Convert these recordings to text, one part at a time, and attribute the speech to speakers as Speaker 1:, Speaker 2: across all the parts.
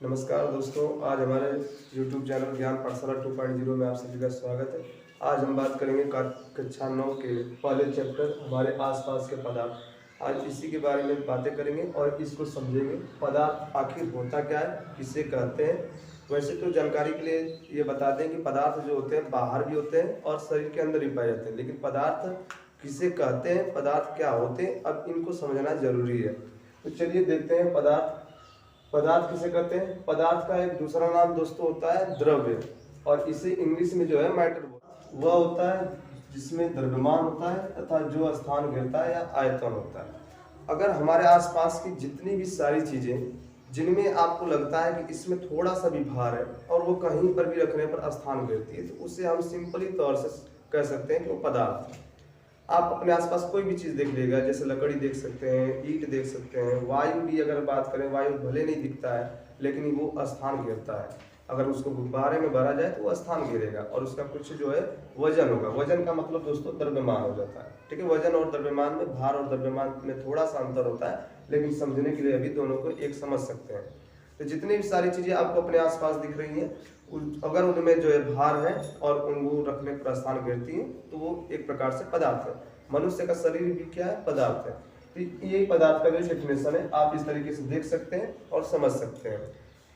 Speaker 1: नमस्कार दोस्तों, आज हमारे YouTube चैनल ज्ञान पाठशाला 2.0 में आप सभी का स्वागत है। आज हम बात करेंगे कक्षा 9 के पहले चैप्टर हमारे आसपास के पदार्थ। आज इसी के बारे में बातें करेंगे और इसको समझेंगे। पदार्थ आखिर होता क्या है, किसे कहते हैं। वैसे तो जानकारी के लिए ये बता दें कि पदार्थ जो होते हैं बाहर भी होते हैं और शरीर के अंदर भी पाए जाते हैं, लेकिन पदार्थ किसे कहते हैं, पदार्थ क्या होते हैं, अब इनको समझना जरूरी है। तो चलिए देखते हैं पदार्थ किसे कहते हैं। पदार्थ का एक दूसरा नाम दोस्तों होता है द्रव्य, और इसे इंग्लिश में जो है मैटर वह होता है जिसमें द्रव्यमान होता है तथा जो स्थान घेरता है या आयतन होता है। अगर हमारे आसपास की जितनी भी सारी चीजें जिनमें आपको लगता है कि इसमें थोड़ा सा भी भार है और वो कहीं पर भी रखने पर स्थान घेरती है, तो उसे हम सिंपली तौर से कह सकते हैं कि वो पदार्थ है। आप अपने आसपास कोई भी चीज़ देख लीजिएगा, जैसे लकड़ी देख सकते हैं, ईंट देख सकते हैं, वायु भी अगर बात करें, वायु भले नहीं दिखता है लेकिन वो स्थान घेरता है। अगर उसको गुब्बारे में भरा जाए तो वो स्थान घेरेगा और उसका कुछ जो है वजन होगा। वजन का मतलब दोस्तों द्रव्यमान हो जाता है। ठीक है, वजन और द्रव्यमान में, भार और द्रव्यमान में थोड़ा सा अंतर होता है, लेकिन समझने के लिए अभी दोनों को एक समझ सकते हैं। तो जितनी भी सारी चीज़ें आपको अपने आसपास दिख रही हैं, अगर उनमें जो है भार है और उनको रखने पर स्थान घेरती है तो वो एक प्रकार से पदार्थ है। मनुष्य का शरीर भी क्या है, पदार्थ है। तो यही पदार्थ का जो डेफिनेशन है, आप इस तरीके से देख सकते हैं और समझ सकते हैं।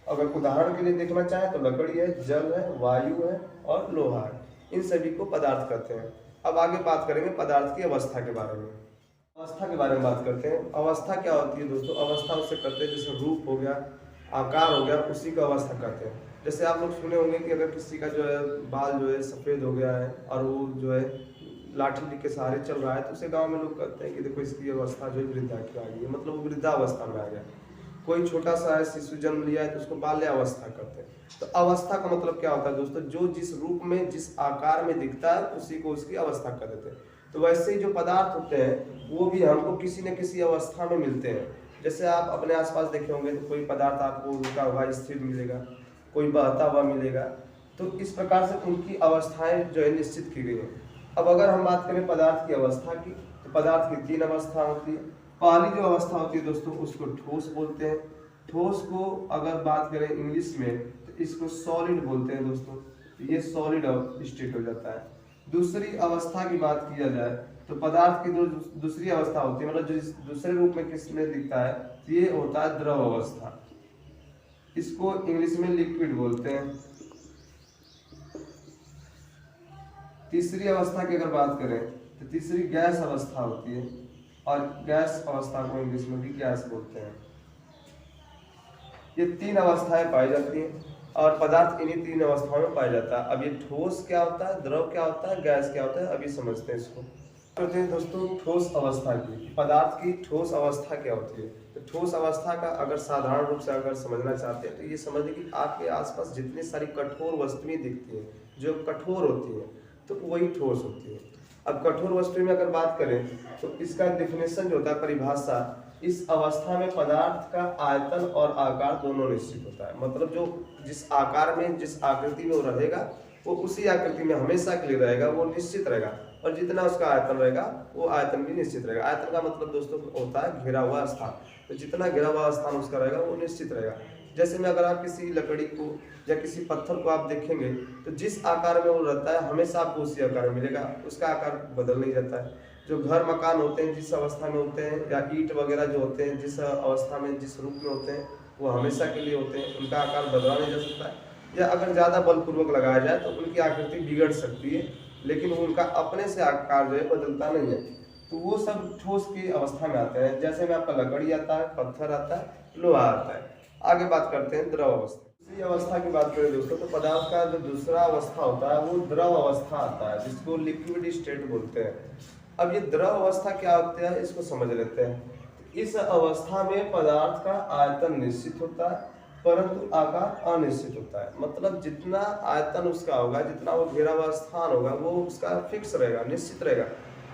Speaker 1: अगर उदाहरण के लिए देखना चाहें तो लकड़ी है, जल है, वायु है और लोहा है, इन सभी को पदार्थ कहते हैं। अब आगे बात करेंगे पदार्थ की अवस्था के बारे में। अवस्था के बारे में बात करते हैं। अवस्था क्या होती है दोस्तों? अवस्था उससे कहते हैं जैसे रूप हो गया, आकार हो गया, उसी को अवस्था कहते हैं। जैसे आप लोग सुने होंगे कि अगर किसी का जो है बाल जो है सफ़ेद हो गया है और वो जो है लाठी के सहारे चल रहा है, तो उसे गांव में लोग कहते हैं कि देखो इसकी अवस्था जो है वृद्धा की आ गई है, मतलब वो वृद्धावस्था में आ गया। कोई छोटा सा शिशु जन्म लिया है तो उसको बाल्यावस्था कहते हैं। तो अवस्था का मतलब क्या होता है दोस्तों? जो जिस रूप में, जिस आकार में दिखता है उसी को उसकी अवस्था कह देते हैं। तो वैसे ही जो पदार्थ होते हैं वो भी हमको किसी न किसी अवस्था में मिलते हैं। जैसे आप अपने आसपास देखे होंगे तो कोई पदार्थ आपको रुका हुआ स्थिर मिलेगा, कोई बहता हुआ मिलेगा। तो इस प्रकार से उनकी अवस्थाएं जो है निश्चित की गई हैं। अब अगर हम बात करें पदार्थ की अवस्था की, तो पदार्थ की 3 अवस्था होती है। पहली जो अवस्था होती है दोस्तों उसको ठोस बोलते हैं। ठोस को अगर बात करें इंग्लिश में तो इसको सॉलिड बोलते हैं दोस्तों। ये सॉलिड स्टेट हो जाता है। दूसरी अवस्था की बात किया जाए तो पदार्थ की दूसरी अवस्था होती है, मतलब जो दूसरे रूप में किसमें दिखता है, ये होता है द्रव अवस्था। इसको इंग्लिश में लिक्विड बोलते हैं। तीसरी अवस्था की अगर बात करें तो तीसरी गैस अवस्था होती है, और गैस अवस्था को इंग्लिश में भी गैस बोलते हैं। ये 3 अवस्थाएं पाई जाती हैं और पदार्थ इन्हीं 3 अवस्थाओं में पाया जाता है। अब ये ठोस क्या होता है, द्रव क्या होता है, गैस क्या होता है, अभी समझते हैं इसको। करते हैं दोस्तों ठोस अवस्था की। पदार्थ की ठोस अवस्था क्या होती है? तो ठोस अवस्था का अगर साधारण रूप से अगर समझना चाहते हैं तो ये समझिए कि आपके आसपास जितनी सारी कठोर वस्तुएं दिखती हैं जो कठोर होती हैं तो वही ठोस होती है। अब कठोर वस्तु में अगर बात करें तो इसका डेफिनेशन जो होता है, परिभाषा, इस अवस्था में पदार्थ का आयतन और आकार दोनों निश्चित होता है। मतलब जो जिस आकार में, जिस आकृति में वो रहेगा वो उसी आकृति में हमेशा के लिए रहेगा, वो निश्चित रहेगा। और जितना उसका आयतन रहेगा वो आयतन भी निश्चित रहेगा। आयतन का मतलब दोस्तों होता है घिरा हुआ स्थान। तो जितना घिरा हुआ स्थान उसका रहेगा वो निश्चित रहेगा। जैसे में अगर आप किसी लकड़ी को या किसी पत्थर को आप देखेंगे तो जिस आकार में वो रहता है हमेशा आपको उसी आकार में मिलेगा, उसका आकार बदल नहीं जाता है। जो घर मकान होते हैं जिस अवस्था में होते हैं, या ईंट वगैरह जो होते हैं जिस अवस्था में, जिस रूप में होते हैं, वो हमेशा के लिए होते हैं, उनका आकार बदला नहीं जा सकता है। या अगर ज़्यादा बलपूर्वक लगाया जाए तो उनकी आकृति बिगड़ सकती है, लेकिन उनका अपने से आकार जो है बदलता नहीं है। तो वो सब ठोस की अवस्था में आते हैं। जैसे में आपका लकड़ी आता है, पत्थर आता है, लोहा आता है। आगे बात करते हैं द्रव अवस्था। दूसरी अवस्था की बात करें दोस्तों तो पदार्थ का जो दूसरा अवस्था होता है वो द्रव अवस्था आता है, जिसको लिक्विड स्टेट बोलते हैं। अब ये द्रव अवस्था क्या होता है इसको समझ लेते हैं। इस अवस्था में पदार्थ का आयतन निश्चित होता है परंतु आकार अनिश्चित होता है। मतलब जितना आयतन उसका होगा, जितना वो घेरा हुआ स्थान होगा, वो उसका फिक्स रहेगा, निश्चित रहेगा,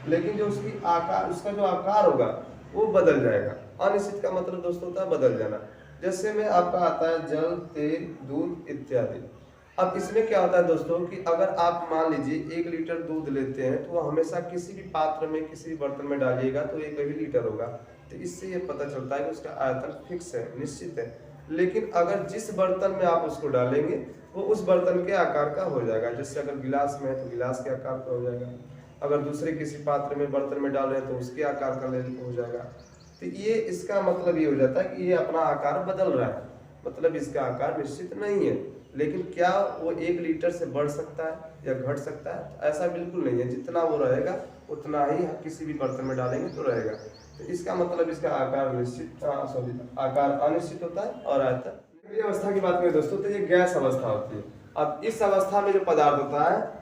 Speaker 1: लेकिन जो उसकी आकार, उसका जो आकार होगा वो बदल जाएगा। अनिश्चित का मतलब दोस्तों होता है बदल जाना। जैसे में आपका आता है जल, तेल, दूध इत्यादि। अब इसमें क्या होता है दोस्तों कि अगर आप मान लीजिए 1 लीटर दूध लेते हैं तो हमेशा किसी भी पात्र में, किसी भी बर्तन में डालिएगा तो 1 ही लीटर होगा। तो इससे ये पता चलता है कि उसका आयतन फिक्स है, निश्चित है। लेकिन अगर जिस बर्तन में आप उसको डालेंगे वो उस बर्तन के आकार का हो जाएगा। जैसे अगर गिलास में है तो गिलास के आकार का हो जाएगा, अगर दूसरे किसी पात्र में बर्तन में डाल रहे हैं तो उसके आकार का हो जाएगा। तो ये इसका मतलब ये हो जाता है कि ये अपना आकार बदल रहा है, मतलब इसका आकार निश्चित नहीं है। लेकिन क्या वो 1 लीटर से बढ़ सकता है या घट सकता है? ऐसा बिल्कुल नहीं है, जितना वो रहेगा उतना ही किसी भी बर्तन में डालेंगे तो रहेगा। तो इसका मतलब इसका आकार आकार अनिश्चित होता है। और आयतन ये अवस्था की बात करें दोस्तों तो ये गैस अवस्था होती है। अब इस अवस्था में जो पदार्थ होता है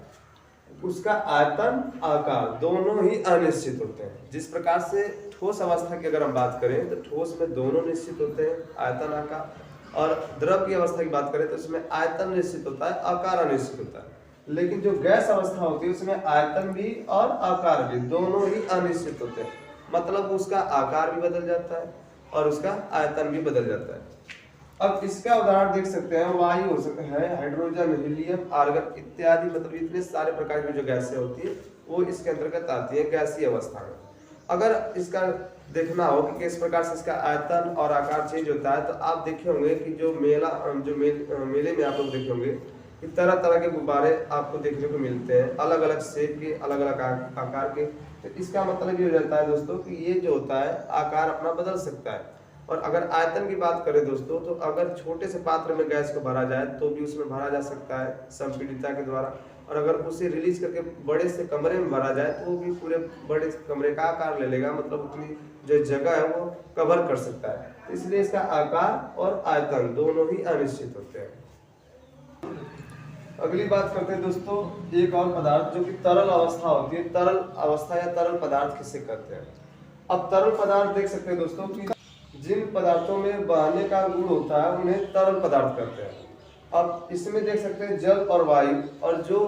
Speaker 1: उसका आयतन आकार दोनों ही अनिश्चित होते हैं। जिस प्रकार से ठोस अवस्था की अगर हम बात करें तो ठोस में दोनों निश्चित होते हैं, आयतन आकार, और द्रव की अवस्था की बात करें तो उसमें आयतन निश्चित होता है, आकार अनिश्चित होता है। लेकिन जो गैस अवस्था होती है उसमें आयतन भी और आकार भी दोनों ही अनिश्चित होते हैं, मतलब उसका आकार भी बदल जाता है और उसका आयतन भी बदल जाता है। अब इसका उदाहरण देख सकते हैं, वायु हो सकता है, हाइड्रोजन, हीलियम, आर्गन इत्यादि, मतलब इतने सारे प्रकार की जो गैसें होती है वो इसके अंतर्गत आती है गैसीय अवस्था में। अगर इसका देखना हो कि किस प्रकार से इसका आयतन और आकार चेंज होता है तो आप देखे होंगे कि जो मेले में आप लोग देखे होंगे कि तरह तरह के गुब्बारे आपको देखने को मिलते हैं, अलग अलग शेप के, अलग अलग आकार के। तो इसका मतलब ये हो जाता है दोस्तों कि ये जो होता है आकार अपना बदल सकता है। और अगर आयतन की बात करें दोस्तों तो अगर छोटे से पात्र में गैस को भरा जाए तो भी उसमें भरा जा सकता है संपीड़िता के द्वारा, और अगर उसे रिलीज करके बड़े से कमरे में भरा जाए तो वो भी पूरे बड़े कमरे का आकार ले लेगा, मतलब उतनी जो जगह है वो कवर कर सकता है। इसलिए इसका आकार और आयतन दोनों ही अनिश्चित होते हैं। अगली बात करते हैं दोस्तों एक और पदार्थ जो कि तरल अवस्था होती है। तरल अवस्था या तरल पदार्थ किसे कहते हैं? अब तरल पदार्थ देख सकते हैं दोस्तों कि जिन पदार्थों में बहने का गुण होता है उन्हें तरल पदार्थ कहते हैं। अब इसमें देख सकते हैं जल और वायु, और जो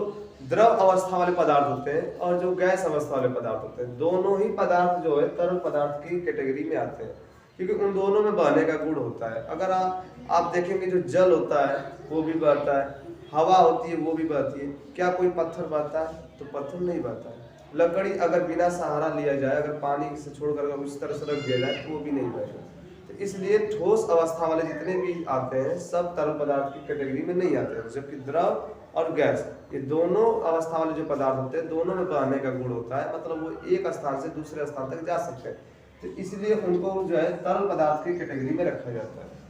Speaker 1: द्रव अवस्था वाले पदार्थ होते हैं और जो गैस अवस्था वाले पदार्थ होते हैं, दोनों ही पदार्थ जो है तरल पदार्थ की कैटेगरी में आते हैं, क्योंकि उन दोनों में बहने का गुण होता है। अगर आप देखेंगे जो जल होता है वो भी बहता है, हवा होती है वो भी बहती है। क्या कोई पत्थर बहता है? तो पत्थर नहीं बहता है। लकड़ी अगर बिना सहारा लिया जाए, अगर पानी से छोड़कर उस तरह से रख दिया जाए तो वो भी नहीं बहेगा। तो इसलिए ठोस अवस्था वाले जितने भी आते हैं सब तरल पदार्थ की कैटेगरी में नहीं आते हैं, जबकि द्रव और गैस ये दोनों अवस्था वाले जो पदार्थ होते हैं दोनों में बहने का गुण होता है, मतलब वो एक स्थान से दूसरे स्थान तक जा सकते हैं। तो इसलिए उनको जो है तरल पदार्थ की कैटेगरी में रखा जाता है।